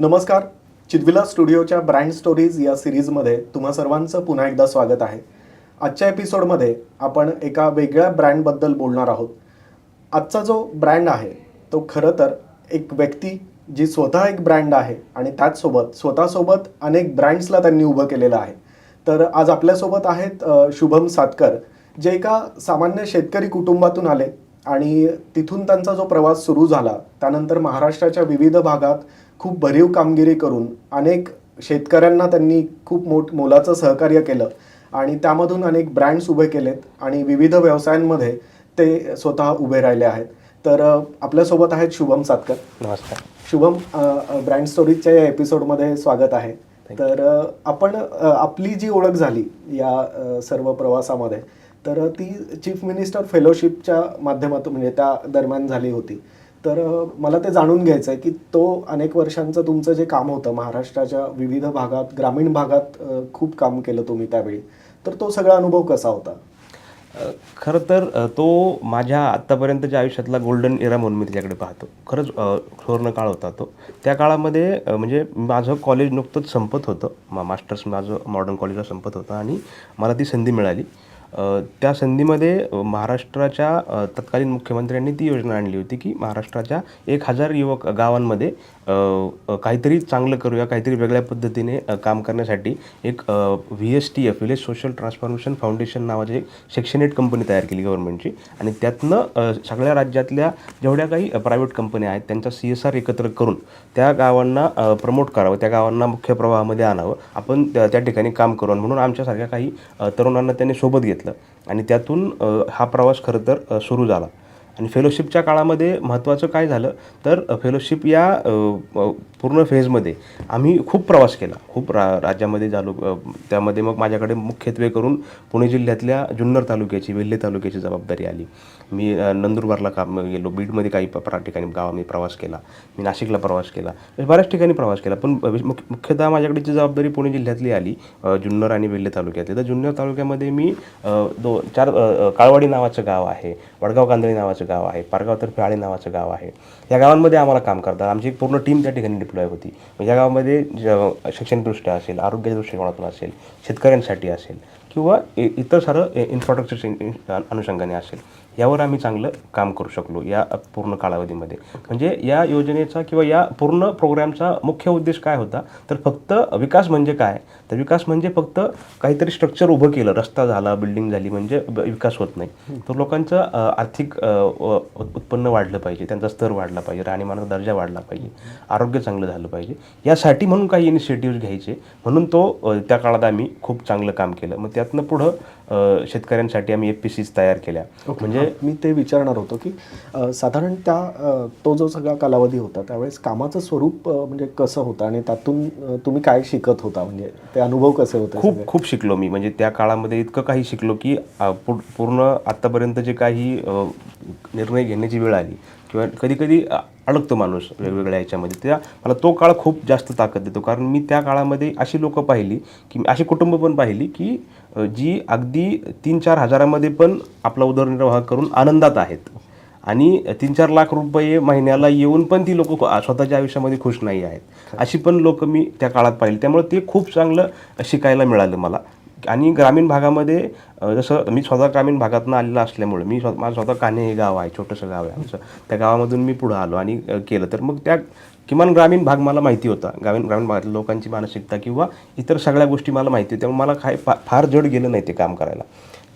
नमस्कार. चिदविला स्टुडिओच्या brand stories या सिरीजमध्ये तुम्हा सर्वांचं पुन्हा एकदा स्वागत आहे. आजच्या एपिसोडमध्ये आपण एका वेगळ्या ब्रँडबद्दल बोलणार आहोत. आजचा जो ब्रँड आहे तो खरं तर एक व्यक्ती जी स्वतः एक ब्रँड आहे आणि त्याचसोबत स्वतःसोबत अनेक ब्रँड्सला त्यांनी उभं केलेलं आहे. तर आज आपल्यासोबत आहेत शुभम सातकर, जे एका सामान्य शेतकरी कुटुंबातून आले आणि तिथून त्यांचा जो प्रवास सुरू झाला त्यानंतर महाराष्ट्राच्या विविध भागात खूप भरीव कामगिरी करून अनेक शेतकऱ्यांना त्यांनी खूप मोलाचं सहकार्य केलं आणि त्यामधून अनेक ब्रँड्स उभे केलेत आणि विविध व्यवसायांमध्ये ते स्वतः उभे राहिले आहेत. तर आपल्यासोबत आहेत शुभम सातकर. नमस्कार शुभम, ब्रँड स्टोरीजच्या या एपिसोडमध्ये स्वागत आहे. तर आपण आपली जी ओळख झाली या सर्व प्रवासामध्ये तर ती चीफ मिनिस्टर फेलोशिपच्या माध्यमातून म्हणजे त्या दरम्यान झाली होती. तर मला ते जाणून घ्यायचं आहे की तो अनेक वर्षांचं तुमचं जे काम होतं महाराष्ट्राच्या विविध भागात, ग्रामीण भागात खूप काम केलं तुम्ही त्यावेळी. तर तो सगळा अनुभव कसा होता? खरं तर तो माझ्या आत्तापर्यंतच्या आयुष्यातला गोल्डन एरा म्हणून मी त्याच्याकडे पाहतो. खरंच सुवर्ण काळ होता तो. त्या काळामध्ये म्हणजे माझं कॉलेज नुकतंच संपत होतं, मास्टर्स माझं मॉडर्न कॉलेजला संपत होतं आणि मला ती संधी मिळाली. त्या संधीमध्ये महाराष्ट्राच्या तत्कालीन मुख्यमंत्र्यांनी ती योजना आणली होती की महाराष्ट्राच्या 1000 युवक गावांमध्ये काहीतरी चांगलं करूया, काहीतरी वेगळ्या पद्धतीने काम करण्यासाठी एक VSTF village social transformation foundation नावाची एक सेक्शन 8 कंपनी तयार केली गव्हर्नमेंटची आणि त्यातनं सगळ्या राज्यातल्या जेवढ्या काही प्रायव्हेट कंपन्या आहेत त्यांचा CSR एकत्र करून त्या गावांना प्रमोट करावं, त्या गावांना मुख्य प्रवाहामध्ये आणावं, आपण त्या ठिकाणी काम करू. म्हणून आमच्यासारख्या काही तरुणांना त्यांनी सोबत घेतलं आणि त्यातून हा प्रवास खरं तर सुरू झाला. आणि फेलोशिपच्या काळामध्ये महत्त्वाचं काय झालं तर फेलोशिप या पूर्ण फेजमध्ये आम्ही खूप प्रवास केला, खूप राज्यामध्ये झालो. त्यामध्ये मग माझ्याकडे मुख्यत्वे करून पुणे जिल्ह्यातल्या जुन्नर तालुक्याची, वेल्हे तालुक्याची जबाबदारी आली. मी नंदुरबारला काम गेलो, बीडमध्ये काही ठिकाणी गावामध्ये प्रवास केला, मी नाशिकला प्रवास केला, बऱ्याच ठिकाणी प्रवास केला. पण मुख्यतः माझ्याकडेची जबाबदारी पुणे जिल्ह्यातली आली, जुन्नर आणि वेल्हे तालुक्यातली. तर जुन्नर तालुक्यामध्ये मी 2-4 काळवाडी नावाचं गाव आहे, वडगाव कांदळी नावाचं गाव आहे, पारगाव तर्फे आळे नावाचं गाव आहे. या गावांमध्ये आम्हाला काम करतात. आमची एक पूर्ण टीम त्या ठिकाणी डिप्लॉय होती. या गावामध्ये शैक्षणिकदृष्ट्या असेल, आरोग्य दृष्टिकोनातून असेल, शेतकऱ्यांसाठी असेल किंवा इतर सारं इन्फ्रास्ट्रक्चर अनुषंगाने असेल, यावर आम्ही चांगलं काम करू शकलो या पूर्ण कालावधीमध्ये. म्हणजे या योजनेचा किंवा या पूर्ण प्रोग्रॅमचा मुख्य उद्देश काय होता तर फक्त विकास म्हणजे काय तर विकास म्हणजे फक्त काहीतरी स्ट्रक्चर उभं केलं, रस्ता झाला, बिल्डिंग झाली म्हणजे विकास होत नाही. तर लोकांचं आर्थिक उत्पन्न वाढलं पाहिजे, त्यांचा स्तर वाढला पाहिजे, राहणीमानाचा दर्जा वाढला पाहिजे, आरोग्य चांगलं झालं पाहिजे. यासाठी म्हणून काही इनिशिएटिव्ह घ्यायचे, म्हणून तो त्या काळात आम्ही खूप चांगलं काम केलं. मग त्यातनं पुढं शेतकऱ्यांसाठी आम्ही FPCs तयार केल्या. म्हणजे मी ते विचारणार होतो की साधारण तो जो सगळा कालावधी होता त्यावेळेस कामाचं स्वरूप म्हणजे कसं होतं आणि त्यातून तुम्ही काय शिकत होता, म्हणजे ते अनुभव कसे होते? खूप शिकलो मी. म्हणजे त्या काळामध्ये इतकं काही शिकलो की पूर्ण आत्तापर्यंत जे काही निर्णय घेण्याची वेळ आली किंवा कधी अडकतो माणूस वेगवेगळ्या ह्याच्यामध्ये, त्या मला तो काळ खूप जास्त ताकद देतो. कारण मी त्या काळामध्ये अशी लोकं पाहिली की अशी कुटुंब पण पाहिली की जी अगदी 3-4 हजारामध्ये पण आपला उदरनिर्वाह करून आनंदात आहेत आणि 3-4 लाख रुपये महिन्याला येऊन पण ती लोक स्वतःच्या आयुष्यामध्ये खुश नाही आहेत. अशी पण लोक मी त्या काळात पाहिली. त्यामुळे ते खूप चांगलं शिकायला मिळालं मला. आणि ग्रामीण भागामध्ये जसं मी स्वतः ग्रामीण भागातून आलेलं असल्यामुळे माझं स्वतः कान्हे हे गाव आहे, छोटंसं गाव आहे आमचं. त्या गावामधून मी पुढं आलो आणि केलं. तर मग त्या किमान ग्रामीण भाग मला माहिती होता, ग्रामीण भागातल्या लोकांची मानसिकता किंवा इतर सगळ्या गोष्टी मला माहिती होत्या. त्यामुळे मला फार जड गेलं नाही ते काम करायला.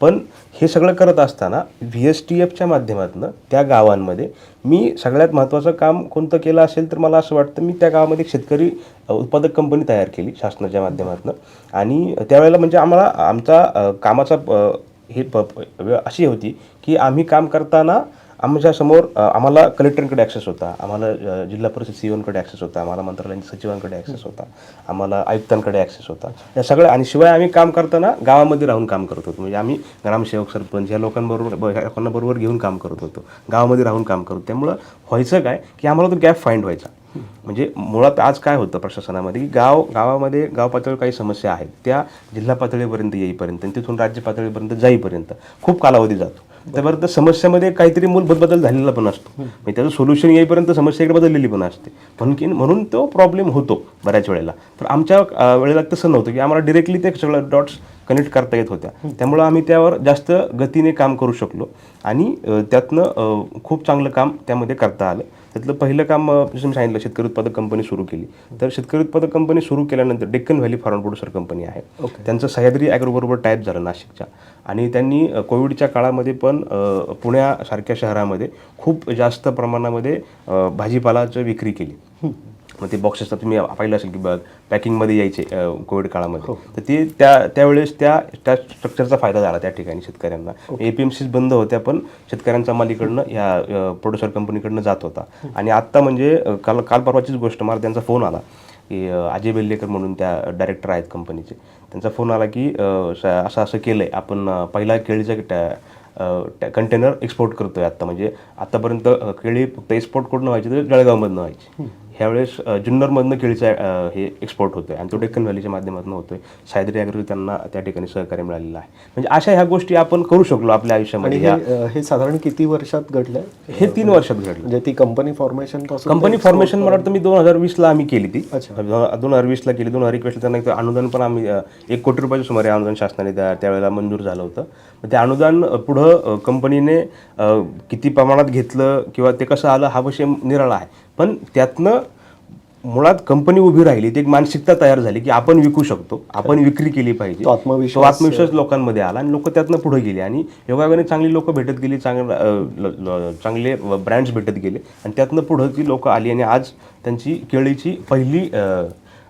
पण हे सगळं करत असताना VSTFच्या माध्यमातून त्या गावांमध्ये मी सगळ्यात महत्त्वाचं काम कोणतं केलं असेल तर मला असं वाटतं मी त्या गावामध्ये एक शेतकरी उत्पादक कंपनी तयार केली शासनाच्या माध्यमातून. आणि त्यावेळेला म्हणजे आमचा कामाचा अशी होती की आम्ही काम करताना आमच्यासमोर आम्हाला कलेक्टरकडे ॲक्सेस होता, आम्हाला जिल्हा परिषद CEOंकडे ॲक्सेस होता, आम्हाला मंत्रालयाच्या सचिवांकडे ॲक्सेस होता, आम्हाला आयुक्तांकडे ॲक्सेस होता. या सगळ्या आणि शिवाय आम्ही काम करताना गावामध्ये राहून काम करत होतो. म्हणजे आम्ही ग्रामसेवक, सरपंच या लोकांना बरोबर घेऊन काम करत होतो, गावामध्ये राहून काम करतो. त्यामुळं व्हायचं काय की आम्हाला तो गॅप फाइंड व्हायचा. म्हणजे मुळात आज काय होतं प्रशासनामध्ये की गावामध्ये गाव पातळीवर काही समस्या आहेत, त्या जिल्हा पातळीपर्यंत येईपर्यंत आणि तिथून राज्य पातळीपर्यंत जाईपर्यंत खूप कालावधी जातो. त्याबरोबर समस्यामध्ये काहीतरी मूलभूत बदल झालेला पण असतो, म्हणजे त्याचं सोल्युशन येईपर्यंत समस्याकडे बदललेली पण असते. म्हणून तो प्रॉब्लेम होतो बऱ्याच वेळेला. तर आमच्या वेळेला तसं नव्हतं की आम्हाला डिरेक्टली ते सगळं डॉट्स कनेक्ट करता येत होत्या. त्यामुळं आम्ही त्यावर जास्त गतीने काम करू शकलो आणि त्यातनं खूप चांगलं काम त्यामध्ये करता आलं. त्यातलं पहिलं काम जसं मी सांगितलं, शेतकरी उत्पादक कंपनी सुरू केली. तर शेतकरी उत्पादक कंपनी सुरू केल्यानंतर Deccan valley farm producer company आहे, त्यांचं सह्याद्री ॲग्रोबरोबर टाईप झालं नाशिकच्या. आणि त्यांनी कोविडच्या काळामध्ये पण पुण्यासारख्या शहरामध्ये खूप जास्त प्रमाणामध्ये भाजीपालाचं विक्री केली. मग ते बॉक्सेस तुम्ही पाहिलं असेल की पॅकिंगमध्ये यायचे कोविड काळामध्ये. तर ते त्यावेळेस त्या स्ट्रक्चरचा फायदा झाला त्या ठिकाणी शेतकऱ्यांना. APMCs बंद होत्या, पण शेतकऱ्यांचा माल इकडनं ह्या प्रोड्युसर कंपनीकडनं जात होता. आणि आत्ता म्हणजे काल परवाचीच गोष्ट, मला त्यांचा फोन आला की अजय बेल्लेकर म्हणून त्या डायरेक्टर आहेत कंपनीचे. त्यांचा फोन आला की असं केलं आहे, आपण पहिला केळीचा कंटेनर एक्सपोर्ट करतोय आत्ता. म्हणजे आत्तापर्यंत केळी फक्त एक्सपोर्ट कुठून व्हायची तर जळगावमधनं व्हायची. ह्यावेळेस जुन्नरमधनं केळीचा हे एक्सपोर्ट होतोय आणि तो डेक्कन व्हॅलीच्या माध्यमातून होतोय. सह्याद्री ॲग्रो त्यांना त्या ठिकाणी सहकार्य मिळालेलं आहे. म्हणजे अशा ह्या गोष्टी आपण करू शकलो आपल्या आयुष्यामध्ये. हे साधारण किती वर्षात घडलंय? हे 3 वर्षात घडलं. म्हणजे ती कंपनी फॉर्मेशन मला वाटतं मी 2020ला आम्ही केली ती. 2020ला केली. 2021ला त्यांना एक अनुदान पण आम्ही 1 कोटी रुपयाच्या सुमारे अनुदान शासनाने त्यावेळेला मंजूर झालं होतं. ते अनुदान पुढं कंपनीने किती प्रमाणात घेतलं किंवा ते कसं आलं हा विषय निराळा आहे. पण त्यातनं मुळात कंपनी उभी राहिली, ती एक मानसिकता तयार झाली की आपण विकू शकतो, आपण विक्री केली पाहिजे. तो आत्मविश्वास लोकांमध्ये आला आणि लोक त्यातनं पुढे गेले आणि योगायोगाने चांगली लोक भेटत गेली, चांगले ब्रँड्स भेटत गेले आणि त्यातनं पुढं ती लोक आली आणि आज त्यांची केळीची पहिली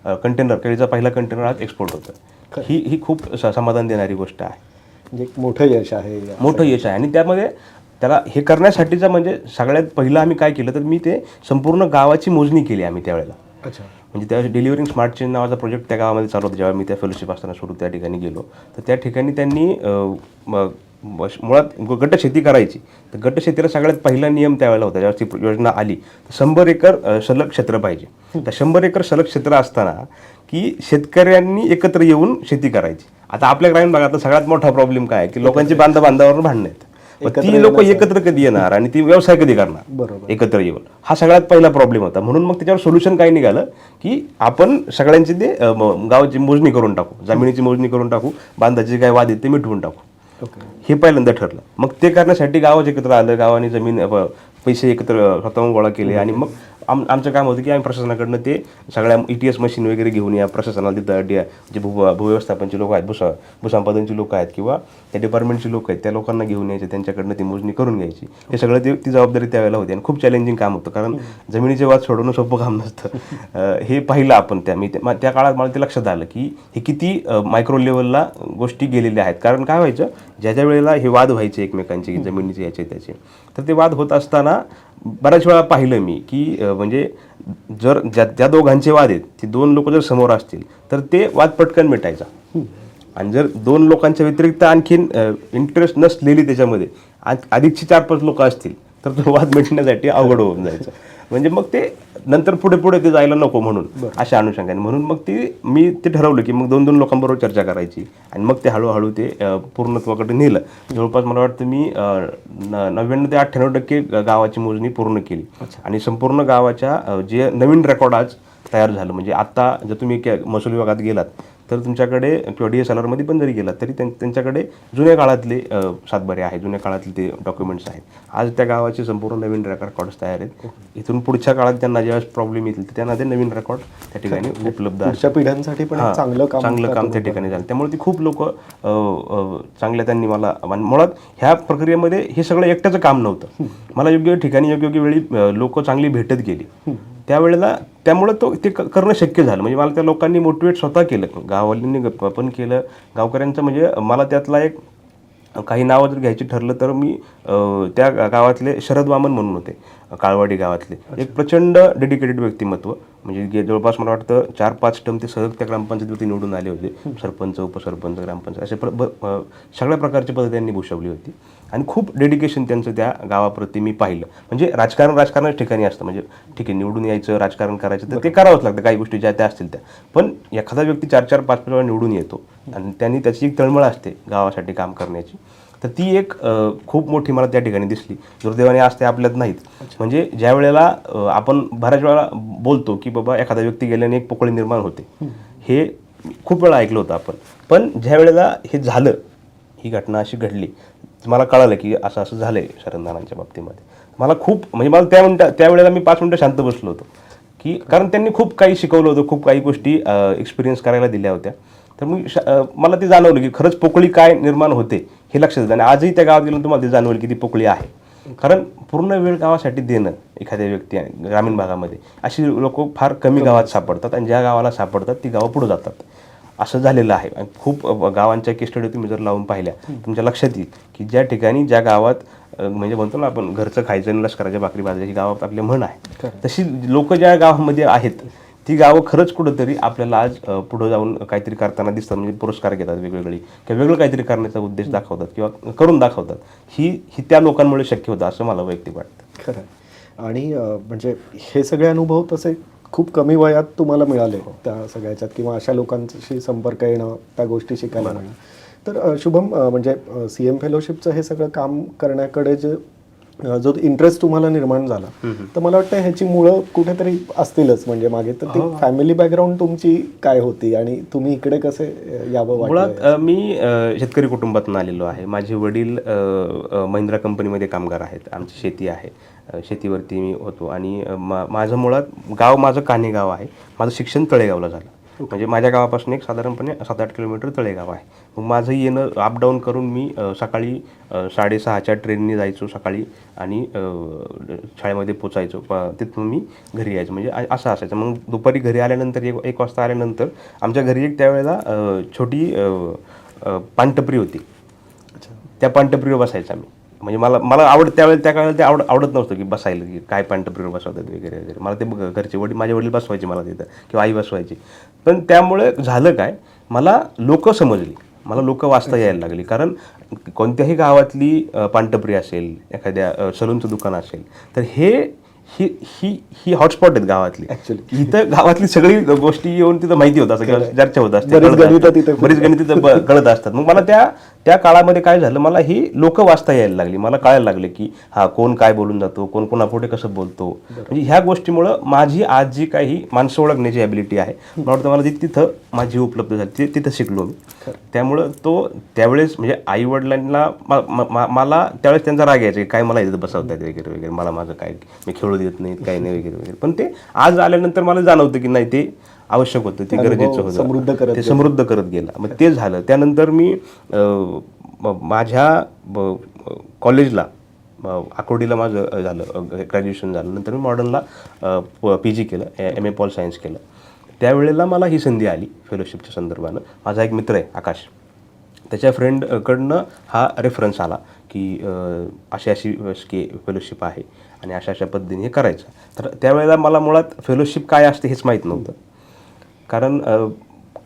केळीचा पहिला कंटेनर आज एक्सपोर्ट होतं. ही खूप समाधान देणारी गोष्ट आहे. म्हणजे मोठं यश आहे. आणि त्यामध्ये त्याला हे करण्यासाठीचं म्हणजे सगळ्यात पहिलं आम्ही काय केलं तर मी ते संपूर्ण गावाची मोजणी केली आम्ही त्यावेळेला. म्हणजे त्या डिलिव्हरिंग स्मार्ट चेन नावाचा प्रोजेक्ट त्या गावामध्ये चालू होता. जेव्हा मी त्या फेलोशिप असताना सुरू त्या ठिकाणी गेलो तर त्या ठिकाणी त्यांनी मुळात गटशेती करायची. तर गटशेतीला सगळ्यात पहिला नियम त्यावेळेला होता जेव्हा ती योजना आली, 100 एकर सलग क्षेत्र पाहिजे. तर 100 एकर सलग क्षेत्र असताना की शेतकऱ्यांनी एकत्र येऊन शेती करायची. आता आपल्या ग्रामीण भागात सगळ्यात मोठा प्रॉब्लेम काय आहे की लोकांची बांधावर भांडणं आहेत. ती लोक एकत्र कधी येणार आणि ती व्यवसाय कधी करणार एकत्र येऊन, हा सगळ्यात पहिला प्रॉब्लेम होता. म्हणून मग त्याच्यावर सोल्युशन काय निघालं की आपण सगळ्यांची ते गावाची मोजणी करून टाकू, जमिनीची मोजणी करून टाकू, बांधाचे काय वाद आहेत ते मिटवून टाकू. हे पहिल्यांदा ठरलं. मग ते करण्यासाठी गावात एकत्र आलं, गावाने जमीन पैसे एकत्र स्वतःहून गोळा केले आणि मग आमचं काम होतं की आम्ही प्रशासनाकडनं ते सगळ्या ETS मशीन वगैरे घेऊन या प्रशासनाला तिथं जे भूव्यवस्थापनची लोक आहेत, भूसंपादनची लोक आहेत किंवा त्या डिपार्टमेंटची लोक आहेत त्या लोकांना घेऊन यायचे, त्यांच्याकडनं ती मोजणी करून घ्यायची. हे सगळं ती जबाबदारी त्यावेळेला होती आणि खूप चॅलेंजिंग काम होतं, कारण जमिनीचे वाद सोडवणं सोपं काम नसतं. हे पाहिलं आपण त्या काळात मला ते लक्षात आलं की हे किती मायक्रो लेवलला गोष्टी गेलेल्या आहेत. कारण काय व्हायचं, ज्या वेळेला हे वाद व्हायचे एकमेकांचे जमिनीचे याचे त्याचे, तर ते वाद होत असताना बऱ्याच वेळा पाहिलं मी की म्हणजे जर ज्या दोघांचे वाद आहेत ते 2 लोक जर समोर असतील तर ते वाद पटकन मिटायचा. आणि जर 2 लोकांच्या व्यतिरिक्त आणखीन इंटरेस्ट नसलेली त्याच्यामध्ये अधिकची 4-5 लोक असतील तर तो वाद मिटण्यासाठी अवघड होऊन जायचं. म्हणजे मग ते नंतर पुढे ते जायला नको म्हणून अशा अनुषंगाने म्हणून मग मी ते ठरवलं की मग 2 लोकांबरोबर चर्चा करायची आणि मग ते हळूहळू ते पूर्णत्वाकडे नेलं. जवळपास मला वाटतं मी 99 ते 98% गावाची मोजणी पूर्ण केली आणि संपूर्ण गावाच्या जे नवीन रेकॉर्ड आज तयार झालं. म्हणजे आत्ता जर तुम्ही महसूल विभागात गेलात तर तुमच्याकडे किंवा DSLRमध्ये पण जरी गेलात तरी त्यांच्याकडे जुन्या काळातले सातबारे आहेत, जुन्या काळातले ते डॉक्युमेंट्स आहेत. आज त्या गावाचे संपूर्ण नवीन रेकॉर्ड्स तयार आहेत. इथून पुढच्या काळात त्यांना जेव्हा प्रॉब्लेम येतील तर त्यांना ते नवीन रेकॉर्ड त्या ठिकाणी उपलब्ध आहेत. पुढच्या पिढ्यांसाठी पण चांगलं काम त्या ठिकाणी झालं. त्यामुळे ती खूप लोक चांगल्या त्यांनी मला मुळात ह्या प्रक्रियेमध्ये हे सगळं एकट्याचं काम नव्हतं. मला योग्य ठिकाणी योग्य वेळी लोक चांगली भेटत गेली त्यामुळे ते करणं शक्य झालं. म्हणजे मला त्या लोकांनी मोटिवेट स्वतः केलं, गाववाल्यांनी पण केलं, गावकऱ्यांचं. म्हणजे मला त्यातला एक काही नावं जर घ्यायची ठरलं तर मी त्या गावातले शरद वामन म्हणून होते, काळवाडी गावातले एक प्रचंड डेडिकेटेड व्यक्तिमत्व. म्हणजे जवळपास मला वाटतं 4-5 टर्म ते सहज त्या ग्रामपंचायतीवरती निवडून आले होते. सरपंच, उपसरपंच, ग्रामपंचायत असे सगळ्या प्रकारची पदं त्यांनी भूषवली होती आणि खूप डेडिकेशन त्यांचं त्या गावाप्रती मी पाहिलं. म्हणजे राजकारणच ठिकाणी असतं. म्हणजे ठीक आहे, निवडून यायचं, राजकारण करायचं तर ते करावंच लागतं, काही गोष्टी ज्या त्या असतील त्या. पण एखादा व्यक्ती 4-4, 5-5 वेळा निवडून येतो आणि त्यांनी त्याची एक तळमळ असते गावासाठी काम करण्याची तर ती एक खूप मोठी मला त्या ठिकाणी दिसली. दुर्दैवाने आज ते आपल्यात नाहीत. म्हणजे ज्या वेळेला आपण बऱ्याच वेळा बोलतो की बाबा एखादा व्यक्ती गेल्याने एक पोकळी निर्माण होते, हे खूप वेळा ऐकलं होतं आपण. पण ज्या वेळेला हे झालं, ही घटना अशी घडली, मला कळालं की असं असं झालं आहे शरददादांच्या बाबतीमध्ये. मला खूप म्हणजे मला त्यावेळेला मी 5 मिनटं शांत बसलो होतो की कारण त्यांनी खूप काही शिकवलं होतं, खूप काही गोष्टी एक्सपिरियन्स करायला दिल्या होत्या. तर मला ते जाणवलं की खरंच पोकळी काय निर्माण होते हे लक्षात येतं. आणि आजही त्या गावात गेल्यानंतर मला ते जाणवलं की ती पोकळी आहे. कारण पूर्ण वेळ गावासाठी देणं एखाद्या व्यक्ती ग्रामीण भागामध्ये अशी लोक फार कमी गावात सापडतात, आणि ज्या गावाला सापडतात ती गावं पुढे जातात. असं झालेलं आहे. आणि खूप गावांच्या केस स्टडी तुम्ही जर लावून पाहिल्या तुमच्या लक्षात येईल की ज्या ठिकाणी ज्या गावात म्हणजे म्हणतो ना आपण घरचं खायचं आणि लष्कराच्या भाकरी भाजायची गावात आपली म्हण आहे, तशी लोक ज्या गावामध्ये आहेत ती गावं खरंच कुठंतरी आपल्याला आज पुढं जाऊन काहीतरी करताना दिसतात. म्हणजे पुरस्कार घेतात वेगवेगळे किंवा वेगळं काहीतरी करण्याचा उद्देश दाखवतात किंवा करून दाखवतात. ही त्या लोकांमुळे शक्य होतं असं मला वैयक्तिक वाटतं. खरं. आणि म्हणजे हे सगळे अनुभव तसे खूप कमी वयात तुम्हाला मिळाले त्या सगळ्याच्यात, किंवा अशा लोकांशी संपर्क येणं, त्या गोष्टी शिकायला मिळणं. तर शुभम, म्हणजे CM फेलोशिपचं हे सगळं काम करण्याकडे जो इंटरेस्ट तुम्हाला निर्माण झाला, तर मला वाटतं ह्याची मुळं कुठेतरी असतीलच म्हणजे मागे. तर ती फॅमिली बॅकग्राऊंड तुमची काय होती आणि तुम्ही इकडे कसे यावं वाटलं? मुळात मी शेतकरी कुटुंबातून आलेलो आहे. माझे वडील महिंद्रा कंपनीमध्ये कामगार आहेत. आमची शेती आहे, शेतीवरती मी होतो. आणि माझं मुळात गाव माझं कान्हे गाव आहे. माझं शिक्षण तळेगावला झालं. म्हणजे माझ्या गावापासून एक साधारणपणे 7-8 किलोमीटर तळेगाव आहे. मग माझं येणं अपडाऊन करून मी सकाळी 6:30च्या ट्रेनने जायचो सकाळी आणि शाळेमध्ये पोचायचो. तिथून मी घरी यायचो. म्हणजे असं असायचं. मग दुपारी घरी आल्यानंतर 1 वाजता आल्यानंतर आमच्या घरी एक त्यावेळेला छोटी पानटपरी होती. त्या पानटपरीवर बसायचा मी. म्हणजे मला त्यावेळेला त्या काळात ते आवडत नव्हतं की बसायला, की काय पानटपरीवर बसवतात वगैरे वगैरे. मला ते घरचे माझे वडील बसवायचे मला तिथं किंवा आई बसवायची. पण त्यामुळे झालं काय, मला लोक समजली, मला लोक वाचता यायला लागली. कारण कोणत्याही गावातली पानटपरी असेल, एखाद्या सलूनचं दुकान असेल, तर ही हॉटस्पॉट आहेत गावातली. ऍक्च्युली इथं गावातली सगळी गोष्टी येऊन तिथं माहिती होत असतात किंवा चर्चा होत असते, बरीच गणित तिथं कळत असतात. मग मला त्या काळामध्ये काय झालं, मला ही लोक वाचता यायला लागली. मला कळायला लागले की हा कोण काय बोलून जातो, कोण कोणापुढे कसं बोलतो. म्हणजे ह्या गोष्टीमुळं माझी आज जी काही माणसं ओळखण्याची ॲबिलिटी आहे, मला वाटतं मला ती तिथं माझी उपलब्ध झाली, तिथं शिकलो मी. त्यामुळं त्यावेळेस म्हणजे आई वडिलांना मला त्यावेळेस त्यांचा राग यायचा की काय मला इथं बसवतात वगैरे वगैरे, मला माझं काय मी खेळू देत नाहीत, काही नाही वगैरे वगैरे. पण ते आज आल्यानंतर मला जाणवतं की नाही, ते आवश्यक होतं, ते गरजेचं होतं, ते समृद्ध करत गेलं. मग ते झालं. त्यानंतर मी माझ्या कॉलेजला आकुर्डीला माझं झालं, ग्रॅज्युएशन झालं. नंतर मी मॉडर्नला PG केलं, MA पॉल सायन्स केलं. त्यावेळेला मला ही संधी आली फेलोशिपच्या संदर्भानं. माझा एक मित्र आहे आकाश, त्याच्या फ्रेंडकडनं हा रेफरन्स आला की अशी फेलोशिप आहे आणि अशा पद्धतीने हे करायचं. तर त्यावेळेला मला मुळात फेलोशिप काय असते हेच माहीत नव्हतं. कारण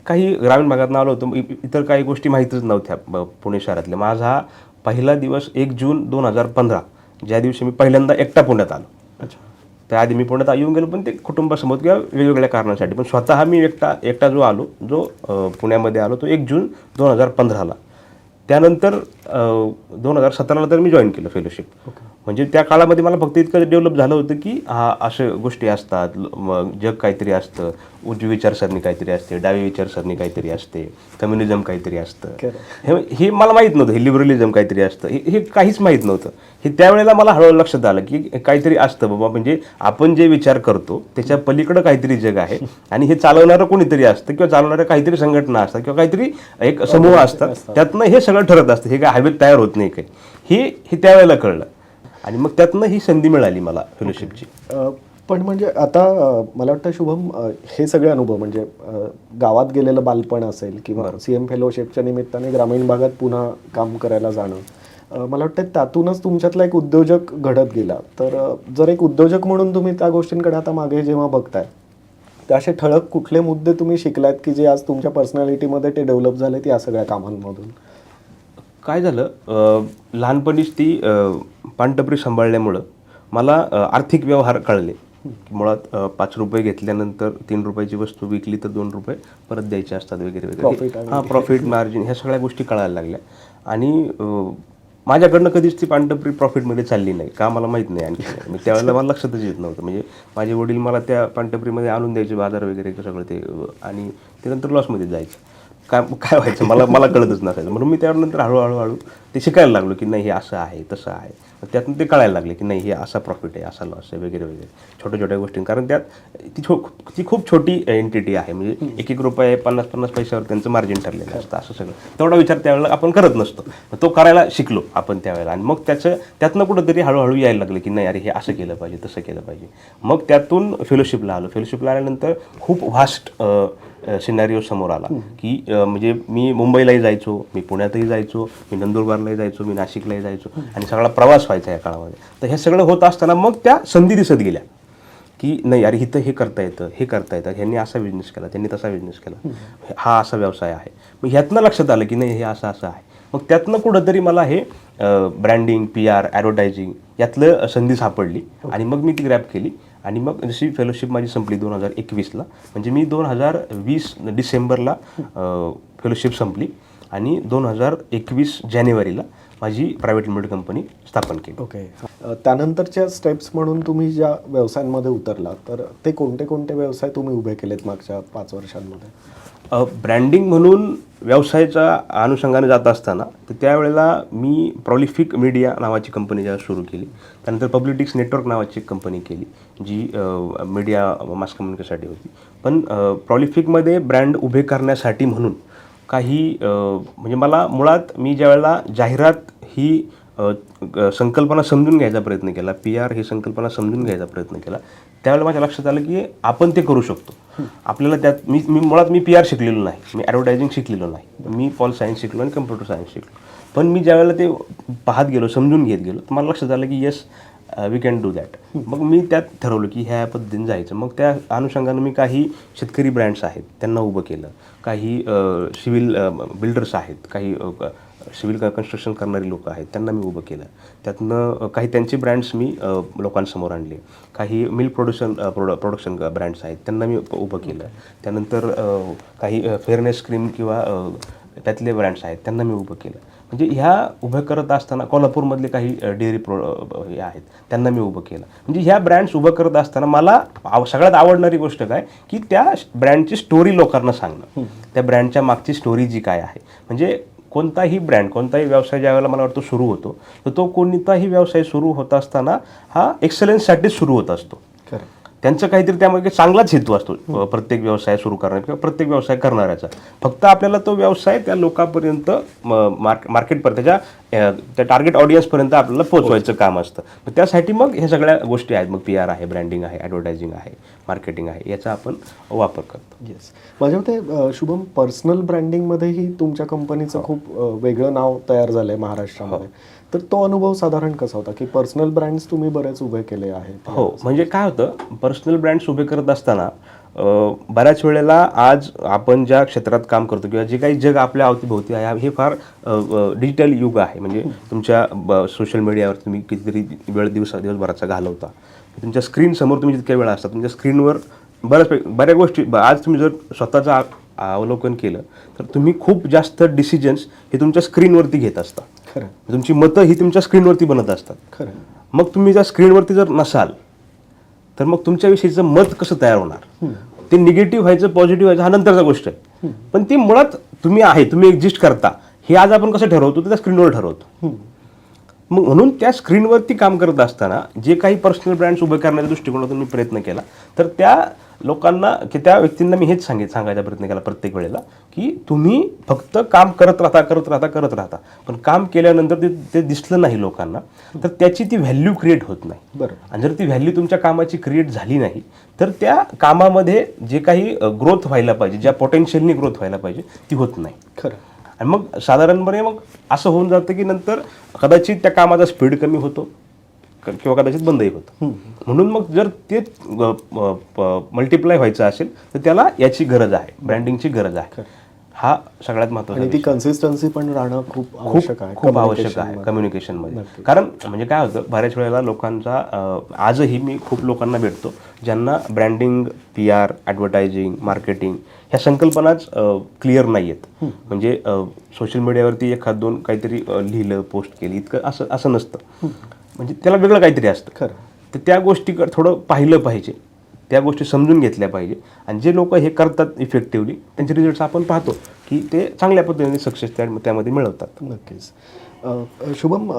काही ग्रामीण भागातून आलो होतो, इतर काही गोष्टी माहीतच नव्हत्या पुणे शहरातल्या. माझा पहिला दिवस 1 जून 2015, ज्या दिवशी मी पहिल्यांदा एकटा पुण्यात आलो. त्याआधी मी पुण्यात येऊन गेलो, पण ते कुटुंबासमोर किंवा वेगवेगळ्या कारणासाठी. पण स्वतः मी एकटा जो पुण्यामध्ये आलो तो 1 जून 2015ला. त्यानंतर 2017ला तर मी जॉईन केलं फेलोशिप. म्हणजे त्या काळामध्ये मला फक्त इतकं डेव्हलप झालं होतं की हा अशा गोष्टी असतात, जग काहीतरी असतं, उजवी विचारसरणी काहीतरी असते, डावी विचारसरणी काहीतरी असते, कम्युनिझम काहीतरी असतं. हे मला माहीत नव्हतं. हे लिबरलिझम काहीतरी असतं, हे काहीच माहीत नव्हतं. हे त्यावेळेला मला हळूहळू लक्षात आलं की काहीतरी असतं बाबा. म्हणजे आपण जे विचार करतो त्याच्या पलीकडं काहीतरी जग आहे आणि हे चालवणारं कोणीतरी असतं किंवा चालवणाऱ्या काहीतरी संघटना असतात किंवा काहीतरी एक समूह असतात, त्यातनं हे सगळं ठरत असतं. हे काय हवेत तयार होत नाही काही. हे त्यावेळेला कळलं आणि मग त्यातनं ही संधी मिळाली मला फेलोशिपची. पण म्हणजे आता मला वाटतं शुभम, हे सगळे अनुभव म्हणजे गावात गेलेलं बालपण असेल किंवा CM फेलोशिपच्या निमित्ताने ग्रामीण भागात पुन्हा काम करायला जाणं, मला वाटतं त्यातूनच तुमच्यातला एक उद्योजक घडत गेला. तर जर एक उद्योजक म्हणून तुम्ही त्या गोष्टींकडे आता मागे जेव्हा बघताय, तर असे ठळक कुठले मुद्दे तुम्ही शिकलात की जे आज तुमच्या पर्सनॅलिटीमध्ये ते डेव्हलप झालेत या सगळ्या कामांमधून? काय झालं, लहानपणीच ती पानटपरी सांभाळल्यामुळं मला आर्थिक व्यवहार कळले. मुळात 5 रुपये घेतल्यानंतर 3 रुपयाची वस्तू विकली तर 2 रुपये परत द्यायचे असतात वगैरे वगैरे. प्रॉफिट मार्जिन ह्या सगळ्या गोष्टी कळायला लागल्या. आणि माझ्याकडनं कधीच ती पानटपरी प्रॉफिटमध्ये चालली नाही का मला माहीत नाही आणखी मी त्यावेळेला मला लक्षातच येत नव्हतं. म्हणजे माझे वडील मला त्या पानटपरीमध्ये आणून द्यायचे बाजार वगैरे सगळं ते आणि ते नंतर लॉसमध्ये जायचं. काय व्हायचं मला कळतच नसायचं. म्हणून मी त्यानंतर हळूहळू ते शिकायला लागलो की नाही हे असं आहे तसं आहे. त्यातून ते कळायला लागले की नाही हे असा प्रॉफिट आहे असा लॉस आहे वगैरे वगैरे छोट्या छोट्या गोष्टी. कारण त्यात ती खूप छोटी एंटिटी आहे. म्हणजे एक रुपये 50-50 पैशावर त्यांचं मार्जिन ठरलेलं असतं असं सगळं. तेवढा विचार त्यावेळेला आपण करत नसतो. तो करायला शिकलो आपण त्यावेळेला आणि मग त्यातनं कुठंतरी हळूहळू यायला लागलं की नाही अरे हे असं केलं पाहिजे तसं केलं पाहिजे. मग त्यातून फेलोशिपला आलो. फेलोशिपला आल्यानंतर खूप व्हास्ट सिनारिओ समोर आला की म्हणजे मी मुंबईलाही जायचो, मी पुण्यातही जायचो, मी नंदुरबारलाही जायचो, मी नाशिकलाही जायचो आणि सगळा प्रवास व्हायचा या काळामध्ये. तर हे सगळं होत असताना मग त्या संधी दिसत गेल्या की नाही अरे इथं हे करता येतं हे करता येतं, ह्यांनी असा बिझनेस केला त्यांनी तसा बिझनेस केला, हा असा व्यवसाय आहे. मग ह्यातनं लक्षात आलं की नाही हे असं असं आहे. मग त्यातनं कुठंतरी मला हे ब्रँडिंग PR ॲडव्हर्टायझिंग यातलं संधी सापडली आणि मग मी ती ग्रॅब केली. आणि मग जशी फेलोशिप माझी संपली 2021ला म्हणजे मी 2020 डिसेंबरला फेलोशिप संपली आणि 2021 जानेवारीला माझी प्रायव्हेट लिमिटेड कंपनी स्थापन केली. ओके. त्यानंतरच्या स्टेप्स म्हणून तुम्ही ज्या व्यवसायांमध्ये उतरला तर ते कोणते कोणते व्यवसाय तुम्ही उभे केलेत मागच्या 5 वर्षांमध्ये? ब्रँडिंग म्हणून व्यवसायाच्या अनुषंगाने जात असताना तर त्यावेळेला मी प्रॉलिफिक मीडिया नावाची कंपनी जेव्हा सुरू केली. त्यानंतर पब्लिटिक्स नेटवर्क नावाची एक कंपनी केली जी मीडिया मास कम्युनिकेशनसाठी होती. पण प्रॉलिफिकमध्ये ब्रँड उभे करण्यासाठी म्हणून काही म्हणजे मला मुळात मी ज्यावेळेला जाहिरात ही संकल्पना समजून घ्यायचा प्रयत्न केला, PR ही संकल्पना समजून घ्यायचा प्रयत्न केला, त्यावेळेला माझ्या लक्षात आलं की आपण ते करू शकतो. आपल्याला त्यात मी मुळात मी PR शिकलेलो नाही, मी ॲडव्हर्टायझिंग शिकलेलो नाही, मी पॉल सायन्स शिकलो आणि कम्प्युटर सायन्स शिकलो. पण मी ज्यावेळेला ते पाहत गेलो समजून घेत गेलो तर मला लक्षात आलं की yes we can do that. मग मी त्यात ठरवलं की ह्या पद्धतीने जायचं. मग त्या अनुषंगानं मी काही शेतकरी ब्रँड्स आहेत त्यांना उभं केलं, काही सिव्हिल बिल्डर्स आहेत, काही सिव्हिल कन्स्ट्रक्शन करणारी लोक आहेत त्यांना मी उभं केलं. त्यातनं काही त्यांचे ब्रँड्स मी लोकांसमोर आणले. काही मिल्क प्रोडक्शन ब्रँड्स आहेत त्यांना मी उभं केलं. त्यानंतर काही फेअरनेस क्रीम किंवा त्यातले ब्रँड्स आहेत त्यांना मी उभं केलं. म्हणजे ह्या उभं करत असताना कोल्हापूरमधले काही डेअरी हे आहेत त्यांना मी उभं केलं. म्हणजे ह्या ब्रँड्स उभं करत असताना मला सगळ्यात आवडणारी गोष्ट काय की त्या ब्रँडची स्टोरी लोकांना सांगणं, त्या ब्रँडच्या मागची स्टोरी जी काय आहे. म्हणजे कोणताही ब्रँड कोणताही व्यवसाय ज्यावेळेला मला वाटतं सुरू होतो तर तो कोणताही व्यवसाय सुरू होत असताना हा एक्सलन्ससाठीच सुरू होत असतो. त्यांचं काहीतरी त्यामध्ये चांगलाच हेतू असतो प्रत्येक व्यवसाय सुरू करण्याचा किंवा प्रत्येक व्यवसाय करणाऱ्याचा. फक्त आपल्याला तो व्यवसाय त्या लोकांपर्यंत मार्केटपर्यंत त्या टार्गेट ऑडियन्सपर्यंत आपल्याला पोहोचवायचं काम असतं. त्यासाठी मग हे सगळ्या गोष्टी आहेत. मग PR आहे, ब्रँडिंग आहे, ॲडव्हर्टायझिंग आहे, मार्केटिंग आहे, याचा आपण वापर करतो. येस. माझ्या मते शुभम पर्सनल ब्रँडिंगमध्येही तुमच्या कंपनीचं खूप वेगळं नाव तयार झालं आहे महाराष्ट्रामध्ये. तर तो अनुभव साधारण कसा होता की पर्सनल ब्रँड्स तुम्ही बरेच उभे केले आहेत? हो, म्हणजे काय होतं पर्सनल ब्रँड्स उभे करत असताना बऱ्याच वेळेला आज आपण ज्या क्षेत्रात काम करतो किंवा जे काही जग आपल्या अवतीभोवती आहे हे फार डिजिटल युग आहे. म्हणजे तुमच्या सोशल मीडियावर तुम्ही कितीतरी वेळ दिवसभराचा घालवता. तुमच्या स्क्रीनसमोर तुम्ही जितक्या वेळा असता तुमच्या स्क्रीनवर बऱ्याच गोष्टी आज तुम्ही जर स्वतःचं अवलोकन केलं तर तुम्ही खूप जास्त डिसिजन्स हे तुमच्या स्क्रीनवरती घेत असता. खरं. तुमची मतं ही तुमच्या स्क्रीनवरती बनत असतात. खरं. मग तुम्ही त्या स्क्रीनवरती जर नसाल तर मग तुमच्याविषयीचं मत कसं तयार होणार? ते निगेटिव्ह व्हायचं पॉझिटिव्ह व्हायचं हा नंतरचा गोष्ट आहे. पण ती मुळात तुम्ही एक्झिस्ट करता हे आज आपण कसं ठरवतो तर त्या स्क्रीनवर ठरवतो. मग म्हणून त्या स्क्रीनवरती काम करत असताना जे काही पर्सनल ब्रँड्स उभे करण्याच्या दृष्टिकोनातून मी प्रयत्न केला तर त्या लोकांना की त्या व्यक्तींना मी हेच सांगायचा प्रयत्न केला प्रत्येक वेळेला की तुम्ही फक्त काम करत राहता पण काम केल्यानंतर ते दिसलं नाही लोकांना तर त्याची ती व्हॅल्यू क्रिएट होत नाही. बरं. आणि जर ती व्हॅल्यू तुमच्या कामाची क्रिएट झाली नाही तर त्या कामामध्ये जे काही ग्रोथ व्हायला पाहिजे ज्या पोटेन्शियलनी ग्रोथ व्हायला पाहिजे ती होत नाही. खरं. आणि मग साधारणपणे मग असं होऊन जातं की नंतर कदाचित त्या कामाचा स्पीड कमी होतो किंवा कदाचित बंदही होतं. म्हणून मग जर ते मल्टिप्लाय व्हायचं असेल तर त्याला याची गरज आहे, ब्रँडिंगची गरज आहे. हा सगळ्यात महत्त्वाचा आणि ती कन्सिस्टन्सी पण राहणं खूप आवश्यक आहे. खूप आवश्यक आहे कम्युनिकेशनमध्ये. कारण म्हणजे काय होतं, बऱ्याच वेळेला लोकांचा आजही मी खूप लोकांना भेटतो ज्यांना ब्रँडिंग, PR, ॲडव्हर्टायझिंग, मार्केटिंग ह्या संकल्पनाच क्लिअर नाही आहेत. म्हणजे सोशल मीडियावरती एखाद दोन काहीतरी लिहिलं, पोस्ट केली, इतकं असं असं नसतं. म्हणजे त्याला वेगळं काहीतरी असतं. खरं. तर त्या गोष्टीकडे थोडं पाहिलं पाहिजे, त्या गोष्टी समजून घेतल्या पाहिजे. आणि जे लोक हे करतात इफेक्टिव्हली, त्यांचे रिझल्ट्स आपण पाहतो की ते चांगल्या पद्धतीने सक्सेस त्यामध्ये मिळवतात. नक्कीच. Shubham,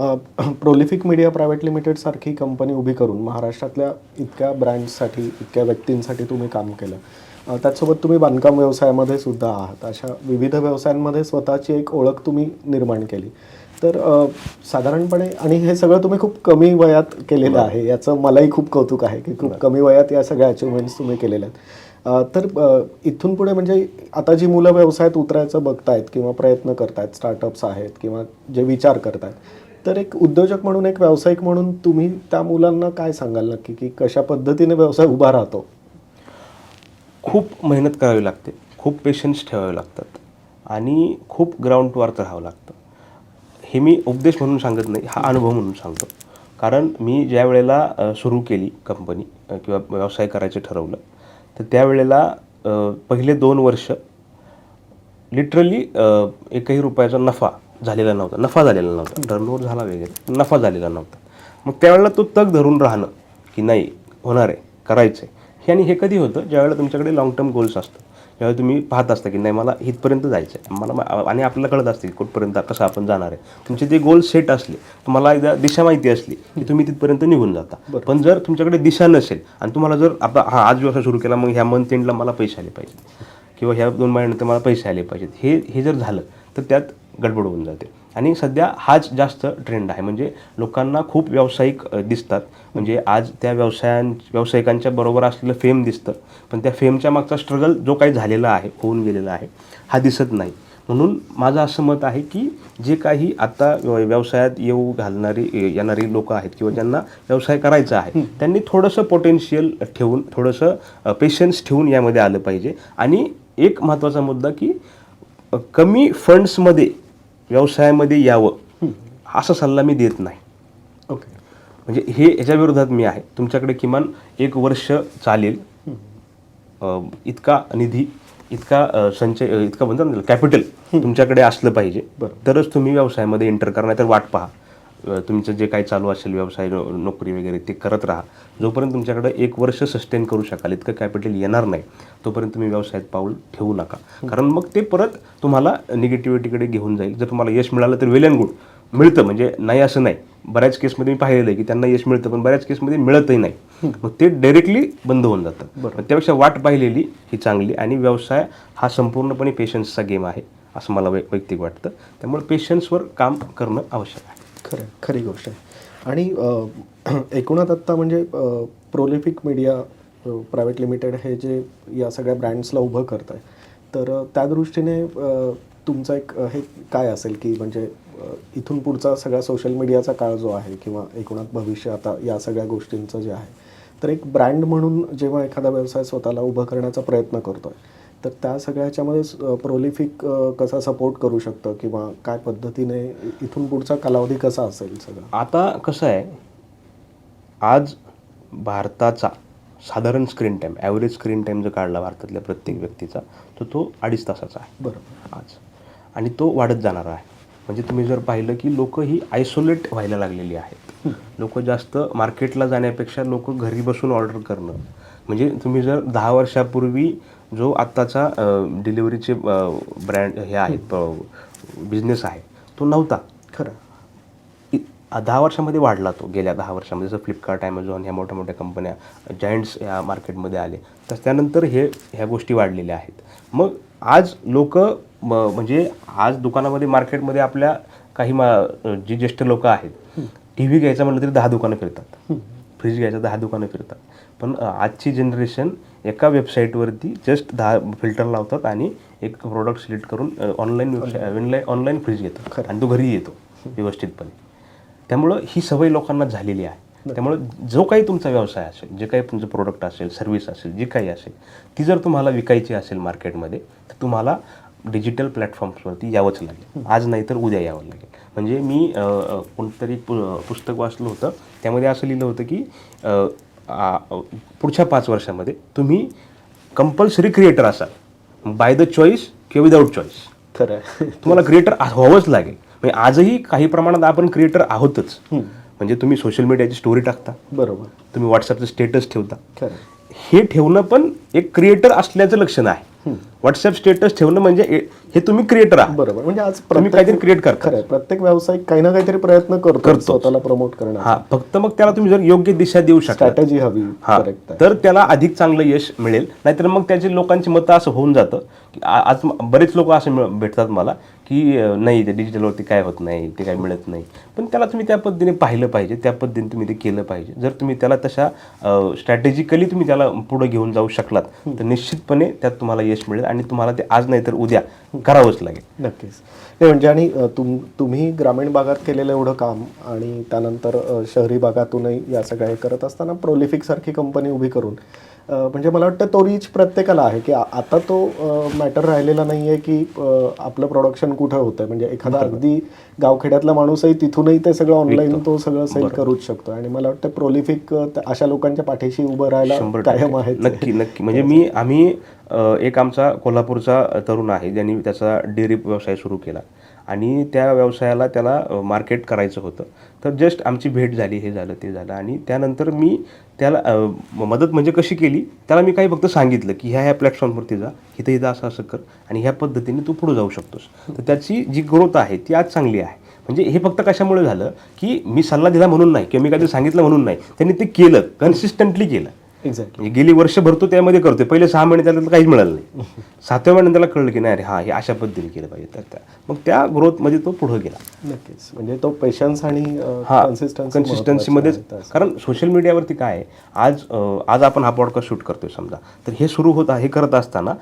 prolific media private limited सारखी कंपनी उभी करून महाराष्ट्रातल्या इतक्या ब्रँड्ससाठी, इतक्या व्यक्तींसाठी तुम्ही काम केलं. त्याचसोबत तुम्ही बांधकाम व्यवसायामध्ये सुद्धा आहात. अशा विविध व्यवसायांमध्ये स्वतःची एक ओळख तुम्ही निर्माण केली. तर साधारणपणे, आणि हे सगळं तुम्ही खूप कमी वयात केलेलं आहे, याचं मलाही खूप कौतुक आहे की खूप कमी वयात या सगळ्या अचिव्हमेंट्स तुम्ही केलेल्या आहेत. तर इथून पुढे म्हणजे आता जी मुलं व्यवसायात उतरायचं बघतायत किंवा प्रयत्न करतायत, स्टार्टअप्स आहेत किंवा जे विचार करतायत, तर एक उद्योजक म्हणून, एक व्यावसायिक म्हणून तुम्ही त्या मुलांना काय सांगाल नक्की, की कशा पद्धतीने व्यवसाय उभा राहतो? खूप मेहनत करावी लागते, खूप पेशन्स ठेवावे लागतात आणि खूप ग्राउंडवर राहावं लागतं. हे मी उपदेश म्हणून सांगत नाही, हा अनुभव म्हणून सांगतो. कारण मी ज्या वेळेला सुरू केली कंपनी किंवा व्यवसाय करायचं ठरवलं, तर त्यावेळेला पहिले 2 वर्ष लिटरली एकही रुपयाचा नफा झालेला नव्हता. टर्नओव्हर झाला वगैरे, नफा झालेला नव्हता. मग त्यावेळेला तो तग धरून राहणं की नाही, होणार आहे, करायचं आहे. हे आणि हे कधी होतं, ज्यावेळेला तुमच्याकडे लॉंग टर्म गोल्स असतात, ज्यावेळेला तुम्ही पाहत असता की नाही, मला इथपर्यंत जायचं आहे, मला आणि आपल्याला कळत असते की कुठपर्यंत कसं आपण जाणार आहे. तुमचे ते गोल सेट असले, तुम्हाला एकदा दिशा माहिती असली की तुम्ही तिथपर्यंत निघून जाता. पण जर तुमच्याकडे दिशा नसेल आणि तुम्हाला जर आता आज व्यवसाय सुरू केला, मग ह्या मंथ एंडला मला पैसे आले पाहिजे किंवा ह्या 2 महिन्यानंतर मला पैसे आले पाहिजेत, हे जर झालं तर त्यात गडबड होऊन जाते. आणि सध्या हाच जास्त ट्रेंड आहे. म्हणजे लोकांना खूप व्यावसायिक दिसतात, म्हणजे आज त्या व्यावसायिकांच्या बरोबर असलेलं फेम दिसतं, पण त्या फेमच्या मागचा स्ट्रगल जो काही झालेला आहे, होऊन गेलेला आहे, हा दिसत नाही. म्हणून माझं असं मत आहे की जे काही आता व्यवसायात येणारी लोक आहेत किंवा ज्यांना व्यवसाय करायचा आहे, त्यांनी थोडंसं पोटेन्शियल ठेवून, थोडंसं पेशन्स ठेवून यामध्ये आलं पाहिजे. आणि एक महत्त्वाचा मुद्दा की कमी फंड्समध्ये व्यवसायामध्ये यावं, असा सल्ला मी देत नाही. ओके. म्हणजे ह्याच्या विरोधात मी आहे. तुमच्याकडे किमान 1 वर्ष चालेल इतका निधी, इतका संचय, इतका म्हणतात ना कॅपिटल तुमच्याकडे असलं पाहिजे, तरच तुम्ही व्यवसायामध्ये एंटर करा. नाही तर वाट पहा, तुमचं जे काही चालू असेल व्यवसाय, नोकरी वगैरे, ते करत राहा. जोपर्यंत तुमच्याकडे 1 वर्ष सस्टेन करू शकाल इतकं कॅपिटल येणार नाही, तोपर्यंत तुम्ही व्यवसायात पाऊल ठेवू नका. कारण मग ते परत तुम्हाला निगेटिव्हिटीकडे घेऊन जाईल. जर तुम्हाला यश मिळालं तर वेल अँड गुड, मिळतं, म्हणजे नाही असं नाही. बऱ्याच केसमध्ये मी पाहिलेलं आहे की त्यांना यश मिळतं, पण बऱ्याच केसमध्ये मिळतही नाही. मग ते डायरेक्टली बंद होऊन जातं. त्यापेक्षा वाट पाहिलेली ही चांगली. आणि व्यवसाय हा संपूर्णपणे पेशन्सचा गेम आहे, असं मला वैयक्तिक वाटतं. त्यामुळे पेशन्सवर काम करणं आवश्यक आहे. खरी गोष्ट आहे. आणि एकूणात आत्ता म्हणजे प्रोलिफिक मीडिया प्रायव्हेट लिमिटेड हे जे या सगळ्या ब्रँड्सला उभं करत आहे, तर त्या दृष्टीने तुमचा एक हे काय असेल की म्हणजे इथून पुढचा सगळा सोशल मीडियाचा काळ जो आहे किंवा एकूणात भविष्य आता या सगळ्या गोष्टींचं जे आहे, तर एक ब्रँड म्हणून जेव्हा एखादा व्यवसाय स्वतःला उभं करण्याचा प्रयत्न करतो आहे, तर त्या सगळ्याच्यामध्ये प्रोलिफिक कसा सपोर्ट करू शकतं किंवा काय पद्धतीने इथून पुढचा कालावधी कसा असेल सगळं? आता कसं आहे, आज भारताचा साधारण screen time, average screen time जर काढला भारतातल्या प्रत्येक व्यक्तीचा, तर तो 2.5 तासाचा आहे. बरोबर. आज. आणि तो वाढत जाणार आहे. म्हणजे तुम्ही जर पाहिलं की लोक ही आयसोलेट व्हायला लागलेली आहेत. लोक जास्त मार्केटला जाण्यापेक्षा लोक घरी बसून ऑर्डर करणं. म्हणजे तुम्ही जर 10 वर्षापूर्वी जो आत्ताचा डिलिव्हरीचे ब्रँड हे आहेत, बिझनेस आहे, तो नव्हता. खरं. 10 वर्षामध्ये वाढला तो. गेल्या 10 वर्षामध्ये जसं फ्लिपकार्ट, ॲमेझॉन ह्या मोठ्या मोठ्या कंपन्या, जायंट्स या मार्केटमध्ये आले, तर त्यानंतर ह्या गोष्टी वाढलेल्या आहेत. मग आज लोक म्हणजे आज दुकानामध्ये, मार्केटमध्ये आपल्या काही जी ज्येष्ठ लोक आहेत, टी व्ही घ्यायचा म्हटलं तरी 10 दुकानं फिरतात, फ्रीज घ्यायचं 10 दुकानं फिरतात. पण आजची जनरेशन एका वेबसाईटवरती जस्ट 10 फिल्टर लावतात आणि एक प्रोडक्ट सिलेक्ट करून ऑनलाईन फ्रीज घेतात आणि तो घरी येतो व्यवस्थितपणे. त्यामुळं ही सवय लोकांना झालेली आहे. त्यामुळं जो काही तुमचा व्यवसाय असेल, जे काही तुमचं प्रोडक्ट असेल, सर्व्हिस असेल, जी काही असेल, ती जर तुम्हाला विकायची असेल मार्केटमध्ये, तर तुम्हाला डिजिटल प्लॅटफॉर्म्सवरती यावंच लागेल, आज नाही तर उद्या यावं लागेल. म्हणजे मी कोणतरी पुस्तक वाचलं होतं, त्यामध्ये असं लिहिलं होतं की पुढच्या 5 वर्षामध्ये तुम्ही कंपल्सरी क्रिएटर असाल, बाय द चॉईस किंवा विदाऊट चॉईस. खरं आहे. तुम्हाला क्रिएटर व्हावंच लागेल. म्हणजे आजही काही प्रमाणात आपण क्रिएटर आहोतच. म्हणजे तुम्ही सोशल मीडियाची स्टोरी टाकता, बरोबर. तुम्ही व्हॉट्सअपचं स्टेटस ठेवता, खरं. हे ठेवणं पण एक क्रिएटर असल्याचं लक्षण आहे. व्हॉट्सअप स्टेटस ठेवणं म्हणजे हे तुम्ही क्रिएटर आहात. बरोबर. म्हणजे आज तुम्ही काहीतरी क्रिएट करता. खरं आहे, प्रत्येक व्यावसायिक काही ना काहीतरी प्रयत्न करतो स्वतःला प्रमोट करण्याचा. हा, फक्त मग त्याला तुम्ही जर योग्य दिशा देऊ शकता, स्ट्रॅटेजी हवी. हा, तर त्याला अधिक चांगलं यश मिळेल. नाहीतर मग त्याची लोकांची मतं असं होऊन जातं की आज बरेच लोक असे भेटतात मला की नाही, ते डिजिटलवरती काय होत नाही, ते काय मिळत नाही. पण त्याला तुम्ही त्या पद्धतीने पाहिलं पाहिजे, त्या पद्धतीने तुम्ही ते केलं पाहिजे. जर तुम्ही त्याला तशा स्ट्रॅटेजिकली तुम्ही त्याला पुढे घेऊन जाऊ शकलात तर निश्चितपणे त्यात तुम्हाला यश मिळेल आणि तुम्हाला ते आज नाही तर उद्या करावंच लागेल. नक्कीच. नाही म्हणजे आणि तुम्ही ग्रामीण भागात केलेलं एवढं काम आणि त्यानंतर शहरी भागातूनही या सगळ्या हे करत असताना प्रोलिफिक सारखी कंपनी उभी करून म्हणजे मला वाटतं तो रीच प्रत्येकाला आहे की आता तो मॅटर राहिलेला नाही आहे की आपलं प्रोडक्शन कुठं होतं. म्हणजे एखादा अगदी गावखेड्यातला माणूसही तिथूनही ते सगळं ऑनलाईन तो सगळं सेल करूच शकतो. आणि मला वाटतं प्रोलिफिक अशा लोकांच्या पाठीशी उभं राहायला कायम आहे. नक्की नक्की. म्हणजे आम्ही एक आमचा कोल्हापूरचा तरुण आहे ज्यांनी त्याचा डेअरी व्यवसाय सुरू केला आणि त्या व्यवसायाला त्याला मार्केट करायचं होतं. तर जस्ट आमची भेट झाली, हे झालं ते झालं आणि त्यानंतर मी त्याला मदत म्हणजे कशी केली, त्याला मी काही फक्त सांगितलं की ह्या प्लॅटफॉर्मवरती जा, इथं असं असं कर आणि ह्या पद्धतीने तू पुढे जाऊ शकतोस. तर त्याची जी ग्रोथ आहे ती आज चांगली आहे. म्हणजे हे फक्त कशामुळे झालं की मी सल्ला दिला म्हणून नाही किंवा मी काहीतरी सांगितलं म्हणून नाही, त्यांनी ते केलं, कन्सिस्टंटली केलं. एक्झॅक्टली. म्हणजे गेली वर्षभर तो त्यामध्ये करतोय. पहिले 6 महिने त्याला काहीच मिळालं नाही. 7व्या महिन्यात त्याला कळलं की नाही अरे हा, हे अशा पद्धतीने केलं पाहिजे. तर मग त्या ग्रोथमध्ये तो पुढे गेला. नक्कीच. म्हणजे तो पेशन्स आणि कन्सिस्टन्सीमध्येच. कारण सोशल मीडियावरती काय आहे, आज आपण हा पॉडकास्ट शूट करतोय समजा, तर हे सुरू होत हे करत असताना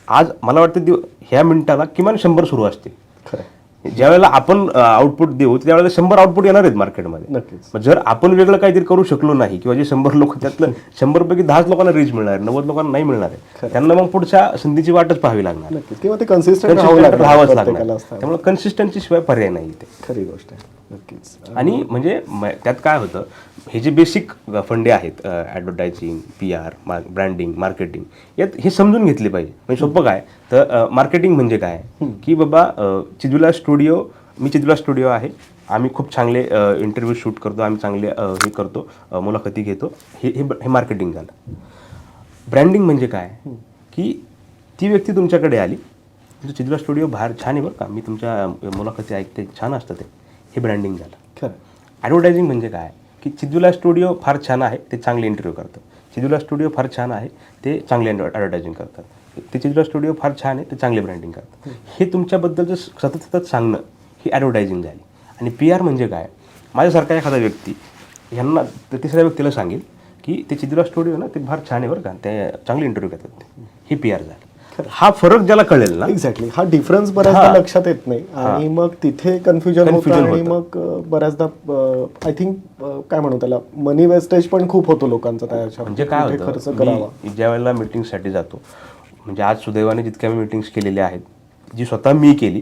आज मला वाटतं ह्या मिनिटाला किमान 100 सुरू असतील. खरं. ज्यावेळेला आपण आउटपुट देऊ त्यावेळेला 100 आउटपुट येणार आहेत मार्केटमध्ये. नक्कीच. मग जर आपण वेगळं काहीतरी करू शकलो नाही किंवा जे 100 लोक त्यातलं 100 पैकी 10 लोकांना रीच मिळणार आहे, 90 लोकांना नाही मिळणार आहे, त्यांना मग पुढच्या संधीची वाटच पाहावी लागणार. नक्कीच. किंवा ते कन्सिस्टंट राहावंच लागणार. त्यामुळे कन्सिस्टन्सी शिवाय पर्याय नाही इथे. खरी गोष्ट आहे. नक्कीच. आणि म्हणजे त्यात काय होतं, हे जे बेसिक फंडे आहेत ॲडव्हर्टायझिंग, PR, ब्रँडिंग, मार्केटिंग, यात हे समजून घेतले पाहिजे. म्हणजे सोपं काय तर मार्केटिंग म्हणजे काय की बाबा चिदुला स्टुडिओ आहे, आम्ही खूप चांगले इंटरव्ह्यू शूट करतो, आम्ही चांगले हे करतो, मुलाखती घेतो, हे मार्केटिंग झालं. ब्रँडिंग म्हणजे काय की ती व्यक्ती तुमच्याकडे आली, तुमचं चिदुला स्टुडिओ बाहेर छान आहे बरं का, मी तुमच्या मुलाखती ऐकते, छान असतं ते, हे ब्रँडिंग झालं. खरं. ॲडव्हर्टायझिंग म्हणजे काय की चिदुला स्टुडिओ फार छान आहे, ते चांगले इंटरव्ह्यू करतात. चिदुला स्टुडिओ फार छान आहे, ते चांगले ॲडव्हर्टायझिंग करतात. ते चिदुला स्टुडिओ फार छान आहे, ते चांगले ब्रँडिंग करतात. हे तुमच्याबद्दलचं सतत सांगणं ही ॲडव्हर्टायझिंग झाली. आणि PR म्हणजे काय, माझ्यासारखा एखादा व्यक्ती ह्यांना तिसऱ्या व्यक्तीला सांगेल की ते चिदुला स्टुडिओ ना ते फार छान आहे बरं का, ते चांगले इंटरव्ह्यू करतात, हे PR झालं. हा फरक ज्याला कळेल ना, एक्झॅक्टली, हा डिफरन्स बऱ्याचदा लक्षात येत नाही आणि मग तिथे कन्फ्युजन होतं आणि मग बऱ्याचदा आय थिंक काय म्हणू त्याला, मनी वेस्टेज पण खूप होतो लोकांचा त्याच्या. म्हणजे काय खर्च होतं, करावा. मी ज्या वेळेला मीटिंगसाठी जातो, म्हणजे आज सुदैवाने जितक्या मी मीटिंग्स केलेल्या आहेत, जी स्वतः मी केली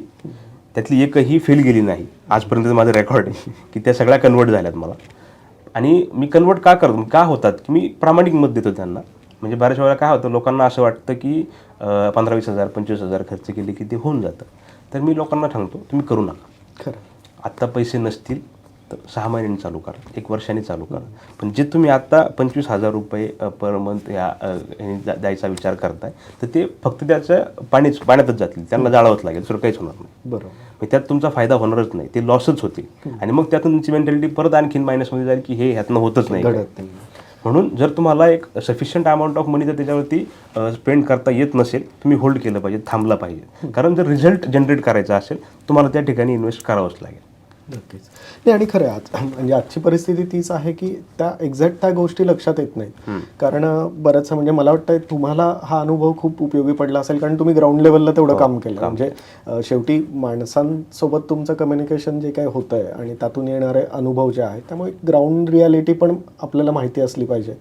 त्यातली एकही फेल गेली नाही आजपर्यंत. माझं रेकॉर्ड आहे की त्या सगळ्या कन्वर्ट झाल्यात मला. आणि मी कन्वर्ट का होतात की मी प्रामाणिक मत देतो त्यांना. म्हणजे बऱ्याच वेळा काय होतं, लोकांना असं वाटतं की 15-20 हजार 25,000 खर्च केले की ते होऊन जातं. तर मी लोकांना सांगतो तुम्ही करू नका. खरं. आत्ता पैसे नसतील तर 6 महिन्यांनी चालू करा, 1 वर्षाने चालू करा. पण जे तुम्ही आत्ता 25,000 रुपये पर मंथ द्यायचा विचार करताय तर ते फक्त त्याचं पाण्यातच जातील, त्यांना जाळावंच लागेल, दुसरं काहीच होणार नाही. बरोबर. त्यात तुमचा फायदा होणारच नाही, ते लॉसच होतील. आणि मग त्यातून तुमची मेंटॅलिटी परत आणखीन मायनसमध्ये जाईल की हे ह्यातनं होतच नाही. म्हणून जर तुम्हाला एक सफिशियंट अमाऊंट ऑफ मनी जर त्याच्यावरती स्पेंड करता येत नसेल, तुम्ही होल्ड केलं पाहिजे, थांबला पाहिजे. कारण जर रिझल्ट जनरेट करायचा असेल तुम्हाला त्या ठिकाणी इन्व्हेस्ट करावंच लागेल. नक्कीच. नाही आणि खरं आहे म्हणजे आजची परिस्थिती तीच आहे की त्या एक्झॅक्ट त्या गोष्टी लक्षात येत नाहीत. कारण बरंचसं म्हणजे मला वाटतं तुम्हाला हा अनुभव खूप उपयोगी पडला असेल, कारण तुम्ही ग्राउंड लेवलला तेवढं काम केलं. म्हणजे शेवटी माणसांसोबत तुमचं कम्युनिकेशन जे काही होतं आहे आणि त्यातून येणारे अनुभव जे आहेत, त्यामुळे ग्राउंड रियालिटी पण आपल्याला माहिती असली पाहिजे.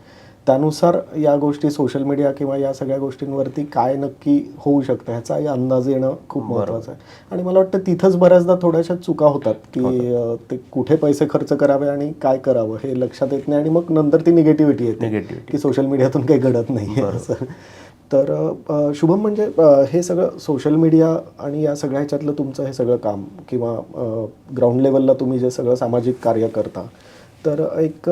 त्यानुसार या गोष्टी सोशल मीडिया किंवा या सगळ्या गोष्टींवरती काय नक्की होऊ शकतं ह्याचाही अंदाज येणं खूप महत्त्वाचं आहे. आणि मला वाटतं तिथंच बऱ्याचदा थोड्याशा चुका होतात की ते कुठे पैसे खर्च करावे आणि काय करावं हे लक्षात येत नाही आणि मग नंतर ती निगेटिव्हिटी येते की सोशल मीडियातून काही घडत नाही असं. तर शुभम, म्हणजे हे सगळं सोशल मीडिया आणि या सगळ्या ह्याच्यातलं तुमचं हे सगळं काम किंवा ग्राउंड लेवलला तुम्ही जे सगळं सामाजिक कार्य करता, तर एक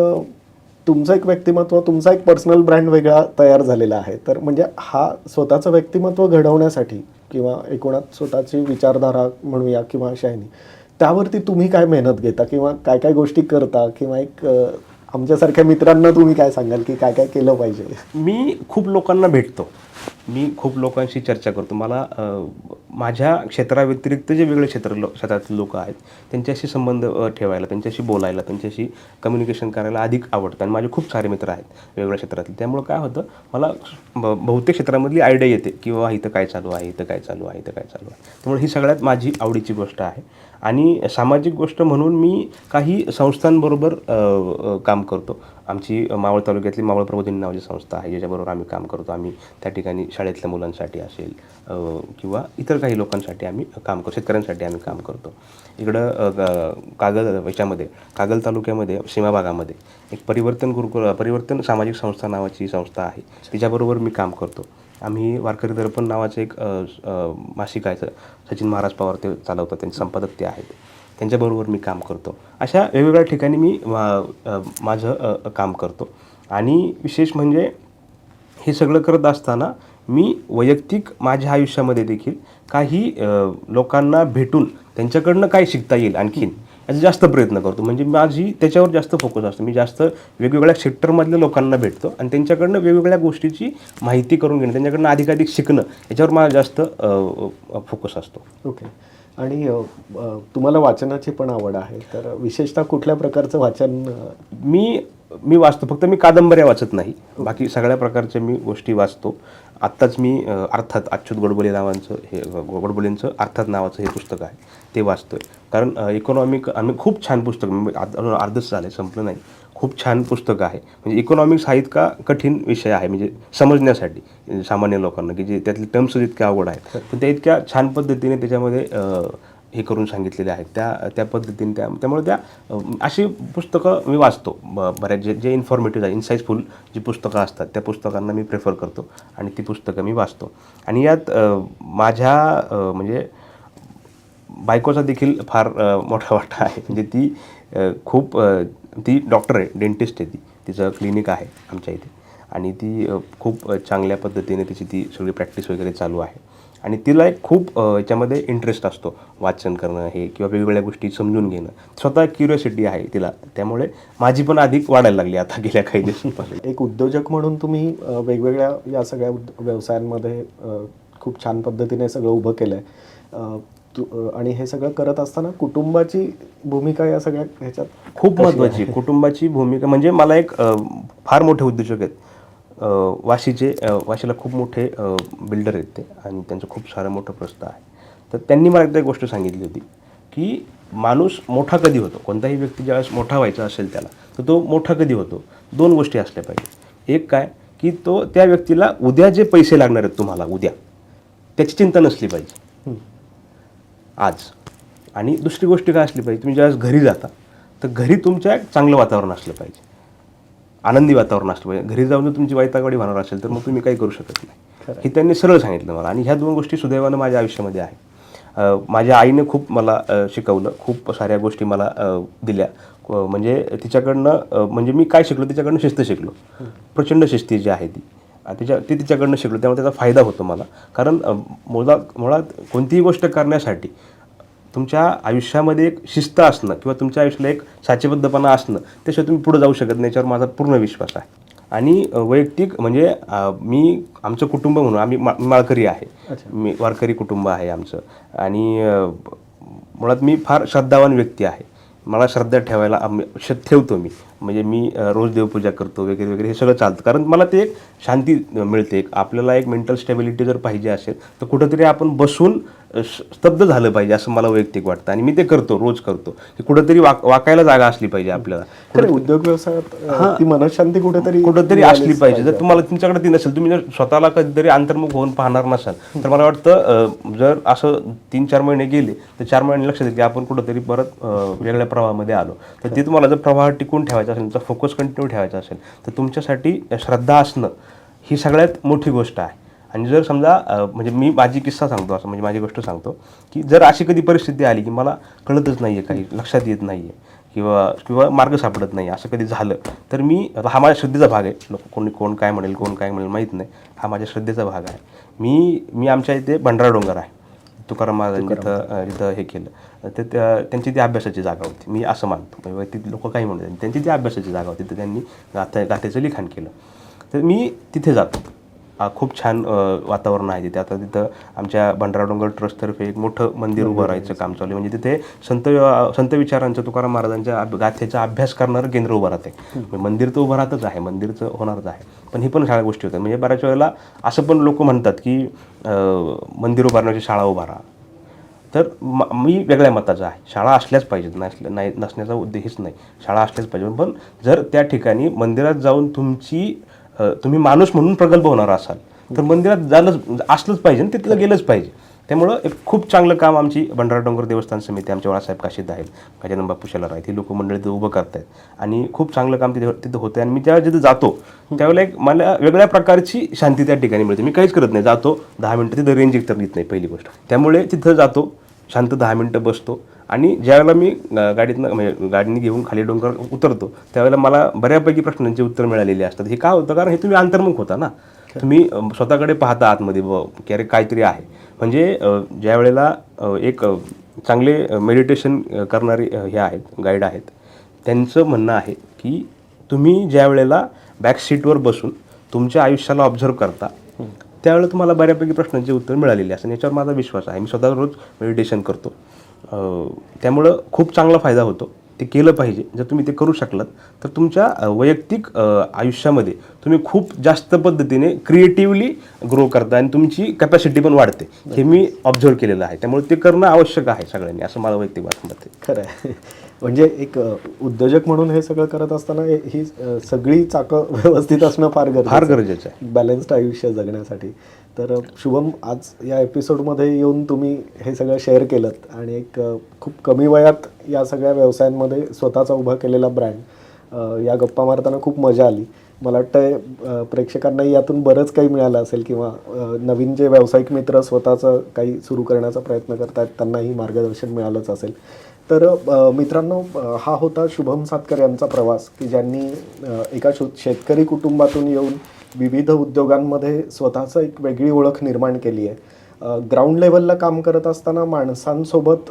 तुमचं एक व्यक्तिमत्व, तुमचा एक पर्सनल ब्रँड वेगळा तयार झालेला आहे. तर म्हणजे हा स्वतःचं व्यक्तिमत्व घडवण्यासाठी किंवा एकूणात स्वतःची विचारधारा म्हणूया किंवा अशा ह्यानी त्यावरती तुम्ही काय मेहनत घेता किंवा काय काय गोष्टी करता किंवा एक आमच्यासारख्या मित्रांना तुम्ही काय सांगाल की काय काय केलं पाहिजे? मी खूप लोकांना भेटतो, मी खूप लोकांशी चर्चा करतो. मला माझ्या क्षेत्राव्यतिरिक्त जे वेगळे क्षेत्रातले लोक आहेत त्यांच्याशी संबंध ठेवायला, त्यांच्याशी बोलायला, त्यांच्याशी कम्युनिकेशन करायला अधिक आवडतं. आणि माझे खूप सारे मित्र आहेत वेगवेगळ्या क्षेत्रातले. त्यामुळं काय होतं, मला बहुतेक क्षेत्रामधली आयडिया येते की बाबा इथं काय चालू आहे, इथं काय चालू आहे, इथं काय चालू आहे. त्यामुळे ही सगळ्यात माझी आवडीची गोष्ट आहे. आणि सामाजिक गोष्ट म्हणून मी काही संस्थांबरोबर काम करतो. आमची मावळ तालुक्यातली मावळ प्रबोधिनी नावाची संस्था आहे ज्याच्याबरोबर आम्ही काम करतो. आम्ही त्या ठिकाणी शाळेतल्या मुलांसाठी असेल किंवा इतर काही लोकांसाठी आम्ही काम करतो, शेतकऱ्यांसाठी आम्ही काम करतो. इकडं कागल तालुक्यामध्ये सीमा भागामध्ये एक परिवर्तन सामाजिक संस्था नावाची संस्था आहे, तिच्याबरोबर मी काम करतो. आम्ही वारकरी दर्पण नावाचं एक मासिक आहे, सचिन महाराज पवार ते चालवतात, त्यांचे संपादक ते आहेत, त्यांच्याबरोबर मी काम करतो. अशा वेगवेगळ्या ठिकाणी मी माझं काम करतो. आणि विशेष म्हणजे हे सगळं करत असताना मी वैयक्तिक माझ्या आयुष्यामध्ये देखील काही लोकांना भेटून त्यांच्याकडनं काय शिकता येईल आणखीन याचा जास्त प्रयत्न करतो. म्हणजे माझी त्याच्यावर जास्त फोकस असतो. मी जास्त वेगवेगळ्या सेक्टरमधल्या लोकांना भेटतो आणि त्यांच्याकडनं वेगवेगळ्या गोष्टीची माहिती करून घेणं, त्यांच्याकडनं अधिकाधिक शिकणं याच्यावर माझा जास्त फोकस असतो. ओके. आणि तुम्हाला वाचनाची पण आवड आहे, तर विशेषतः कुठल्या प्रकारचं वाचन? मी वाचतो, फक्त मी कादंबऱ्या वाचत नाही, बाकी सगळ्या प्रकारच्या मी गोष्टी वाचतो. आत्ताच मी अर्थात अच्युत गोडबोलेंचं अर्थात नावाचं हे पुस्तक आहे ते वाचतो आहे. कारण आम्ही खूप छान पुस्तक, अर्धच झालं आहे, संपलं नाही. खूप छान पुस्तक आहे. म्हणजे इकॉनॉमिक्स हा इतका कठीण विषय आहे म्हणजे समजण्यासाठी सामान्य लोकांना, की जे त्यातले टर्म्स इतक्या अवघड आहेत, पण त्या इतक्या छान पद्धतीने त्याच्यामध्ये हे करून सांगितलेले आहेत त्या पद्धतीने. त्यामुळे अशी पुस्तकं मी वाचतो. बऱ्याच जे इन्फॉर्मेटिव्ह आहे, इन्साइटफुल जी पुस्तकं असतात त्या पुस्तकांना मी प्रेफर करतो आणि ती पुस्तकं मी वाचतो. आणि यात माझ्या म्हणजे बायकोचा देखील फार मोठा वाटा आहे. म्हणजे ती डॉक्टर आहे, डेंटिस्ट आहे, तिचं क्लिनिक आहे आमच्या इथे आणि ती खूप चांगल्या पद्धतीने ती सगळी प्रॅक्टिस वगैरे चालू आहे. आणि तिला एक खूप याच्यामध्ये इंटरेस्ट असतो, वाचन करणं हे किंवा वेगवेगळ्या गोष्टी समजून घेणं. स्वतः क्युरिओसिटी आहे तिला, त्यामुळे माझी पण अधिक वाढायला लागली आता गेल्या काही दिवसांपासून. एक उद्योजक म्हणून तुम्ही वेगवेगळ्या या सगळ्या व्यवसायांमध्ये खूप छान पद्धतीने सगळं उभं केलं आहे. आणि हे सगळं करत असताना कुटुंबाची भूमिका या सगळ्या ह्याच्यात खूप महत्त्वाची. कुटुंबाची भूमिका म्हणजे मला एक फार मोठे उद्योजक आहेत वाशीला खूप मोठे बिल्डर आहेत ते, आणि त्यांचं खूप सारं मोठं प्रस्ताव आहे. तर त्यांनी मला एकदा एक गोष्ट सांगितली होती की माणूस मोठा कधी होतो, कोणताही व्यक्ती ज्यावेळेस मोठा व्हायचा असेल त्याला, तर तो मोठा कधी होतो, दोन गोष्टी असल्या पाहिजे. एक काय की त्या व्यक्तीला उद्या जे पैसे लागणार आहेत तुम्हाला उद्या, त्याची चिंता नसली पाहिजे आज. आणि दुसरी गोष्ट काय असली पाहिजे, तुम्ही ज्यावेळेस घरी जाता तर घरी तुमच्या एक चांगलं वातावरण असलं पाहिजे, आनंदी वातावरण असलं पाहिजे. घरी जाऊन जर तुमची वैतागवाडी होणार असेल तर मग तुम्ही काही करू शकत नाही. हे त्यांनी सरळ सांगितलं मला. आणि ह्या दोन गोष्टी सुदैवानं माझ्या आयुष्यामध्ये आहे. माझ्या आईने खूप मला शिकवलं, खूप साऱ्या गोष्टी मला दिल्या. म्हणजे तिच्याकडनं म्हणजे मी काय शिकलो, तिच्याकडनं शिस्त शिकलो. प्रचंड शिस्ती जी आहे ती तिच्याकडनं शिकलो. त्यामुळे त्याचा फायदा होतो मला. कारण मुळात कोणतीही गोष्ट करण्यासाठी तुमच्या आयुष्यामध्ये एक शिस्त असणं किंवा तुमच्या आयुष्याला एक साचेबद्धपणा असणं, त्याशिवाय तुम्ही पुढे जाऊ शकत नाही, याच्यावर माझा पूर्ण विश्वास आहे. आणि वैयक्तिक म्हणजे आमचं कुटुंब म्हणून आम्ही माळकरी आहे, मी वारकरी कुटुंब आहे आमचं. आणि मुळात मी फार श्रद्धावान व्यक्ती आहे. मला श्रद्धा ठेवायला ठेवतो मी. म्हणजे मी रोज देवपूजा करतो वगैरे वगैरे, हे सगळं चालतं. कारण मला ते एक शांती मिळते. आपल्याला एक मेंटल स्टेबिलिटी जर पाहिजे असेल तर कुठंतरी आपण बसून स्तब्ध झालं पाहिजे असं मला वैयक्तिक वाटतं आणि मी ते करतो, रोज करतो की कुठंतरी वाकायला जागा असली पाहिजे आपल्याला. खरं उद्योग व्यवसायात ती मनशांती कुठंतरी असली पाहिजे. जर तुम्हाला तुमच्याकडे ती नसेल, तुम्ही जर स्वतःला कधीतरी अंतर्मुख होऊन पाहणार नसाल, तर मला वाटतं जर असं 3-4 महिने गेले तर 4 महिने लक्षात येईल की आपण कुठंतरी परत वेगळ्या प्रवाहामध्ये आलो. तर ते तुम्हाला जर प्रवाह टिकून ठेवायचा असेल, तुमचा फोकस कंटिन्यू ठेवायचा असेल, तर तुमच्यासाठी श्रद्धा असणं ही सगळ्यात मोठी गोष्ट आहे. आणि जर समजा म्हणजे मी माझी किस्सा सांगतो, असं म्हणजे माझी गोष्ट सांगतो की जर अशी कधी परिस्थिती आली की मला कळतच नाही आहे, काही लक्षात येत नाही आहे किंवा मार्ग सापडत नाही, असं कधी झालं, तर मी हा माझ्या श्रद्धेचा भाग आहे. कोण काय म्हणेल माहीत नाही, हा माझ्या श्रद्धेचा भाग आहे. मी आमच्या इथे भंडारा डोंगर आहे, तुकाराम महाराजांनी जिथं हे केलं, तर त्यांची ती अभ्यासाची जागा होती, मी असं मानतो. ती लोक काही म्हणतात, त्यांची ती अभ्यासाची जागा होती, तर त्यांनी गाथेचं लिखाण केलं. तर मी तिथे जातो. खूप छान वातावरण आहे तिथे. आता तिथं आमच्या भंडारा डोंगर ट्रस्टतर्फे एक मोठं मंदिर उभं राहायचं काम चालू आहे. म्हणजे तिथे संत विचारांचं, तुकाराम महाराजांच्या गाथेचा अभ्यास करणारं केंद्र उभं राहते. मंदिर तर उभं राहतच आहे, मंदिरचं होणारच आहे, पण ही पण सगळ्या गोष्टी होत्या. म्हणजे बऱ्याच वेळेला असं पण लोक म्हणतात की मंदिर उभारण्याची शाळा उभारा. तर मी वेगळ्या मताचा आहे, शाळा असल्याच पाहिजेत, नसण्याचा उद्देशच नाही, शाळा असल्याच पाहिजे. पण जर त्या ठिकाणी मंदिरात जाऊन तुम्ही माणूस म्हणून प्रगल्भ होणार असाल, तर मंदिरात असलंच पाहिजे, तिथलं गेलंच पाहिजे. त्यामुळं एक खूप चांगलं काम आमची भंडारा डोंगर देवस्थान समिती, आमचे बाळासाहेब काशीद आहेत, गजानन बापू शेलार आहेत, ही लोक मंडळी तिथं उभं करतायत आणि खूप चांगलं काम तिथं होतं. आणि मी जेव्हा जिथं जातो त्यावेळेला एक मला वेगळ्या प्रकारची शांती त्या ठिकाणी मिळते. मी काहीच करत नाही, जातो 10 मिनटं, तिथं रेंज एकतर येत नाही पहिली गोष्ट, त्यामुळे तिथं जातो, शांत 10 मिनटं बसतो. आणि ज्यावेळेला मी गाडीने घेऊन खाली डोंगर उतरतो, त्यावेळेला मला बऱ्यापैकी प्रश्नांची उत्तर मिळालेली असतात. हे का होतं? कारण हे तुम्ही अंतर्मुख होता ना, तुम्ही स्वतःकडे पाहता आतमध्ये की अरे काहीतरी आहे. म्हणजे ज्या वेळेला एक चांगले मेडिटेशन करणारे हे आहेत, गाईड आहेत, त्यांचं म्हणणं आहे की तुम्ही ज्या वेळेला बॅक सीटवर बसून तुमच्या आयुष्याला ऑब्झर्व करता, त्यावेळेला तुम्हाला बऱ्यापैकी प्रश्नांची उत्तर मिळालेली असतात. याच्यावर माझा विश्वास आहे. मी स्वतः रोज मेडिटेशन करतो, त्यामुळं खूप चांगला फायदा होतो. ते केलं पाहिजे. जर तुम्ही ते करू शकलात तर तुमच्या वैयक्तिक आयुष्यामध्ये तुम्ही खूप जास्त पद्धतीने क्रिएटिव्हली ग्रो करता आणि तुमची कॅपॅसिटी पण वाढते, हे मी ऑब्झर्व केलेलं आहे. त्यामुळे ते करणं आवश्यक आहे सगळ्यांनी, असं मला वैयक्तिक मत आहे. खरं आहे. म्हणजे एक उद्योजक म्हणून हे सगळं करत असताना ही सगळी चाकं व्यवस्थित असणं फार गरजेचं आहे बॅलन्स्ड आयुष्य जगण्यासाठी. तर शुभम, आज या एपिसोडमध्ये येऊन तुम्ही हे सगळं शेअर केलं आणि एक खूप कमी वयात या सगळ्या व्यवसायांमध्ये स्वतःचा उभा केलेला ब्रँड, या गप्पा मारताना खूप मजा आली. मला वाटतं प्रेक्षकांनाही यातून बरंच काही मिळालं असेल, किंवा नवीन जे व्यावसायिक मित्र स्वतःचं काही सुरू करण्याचा प्रयत्न करतात त्यांनाही मार्गदर्शन मिळालंच असेल. तर मित्रांनो, हा होता शुभम सातकर यांचा प्रवास, की ज्यांनी एका शेतकरी कुटुंबातून येऊन विविध उद्योगांमध्ये स्वतःचं एक वेगळी ओळख निर्माण केली आहे. ग्राउंड लेवलला काम करत असताना माणसांसोबत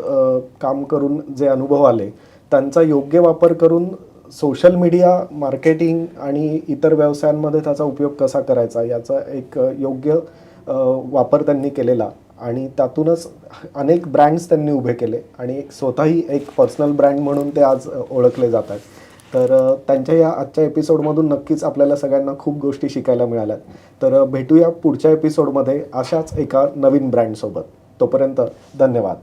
काम करून जे अनुभव आले त्यांचा योग्य वापर करून सोशल मीडिया मार्केटिंग आणि इतर व्यवसायांमध्ये त्याचा उपयोग कसा करायचा याचा एक योग्य वापर त्यांनी केलेला, आणि त्यातूनच अनेक ब्रँड्स त्यांनी उभे केले आणि स्वतःही एक पर्सनल ब्रँड म्हणून ते आज ओळखले जात आहेत. तर त्यांच्या या आजच्या एपिसोडमधून नक्कीच आपल्याला सगळ्यांना खूप गोष्टी शिकायला मिळाल्या. तर भेटूया पुढच्या एपिसोडमध्ये अशाच एका नवीन ब्रँडसोबत. तोपर्यंत धन्यवाद.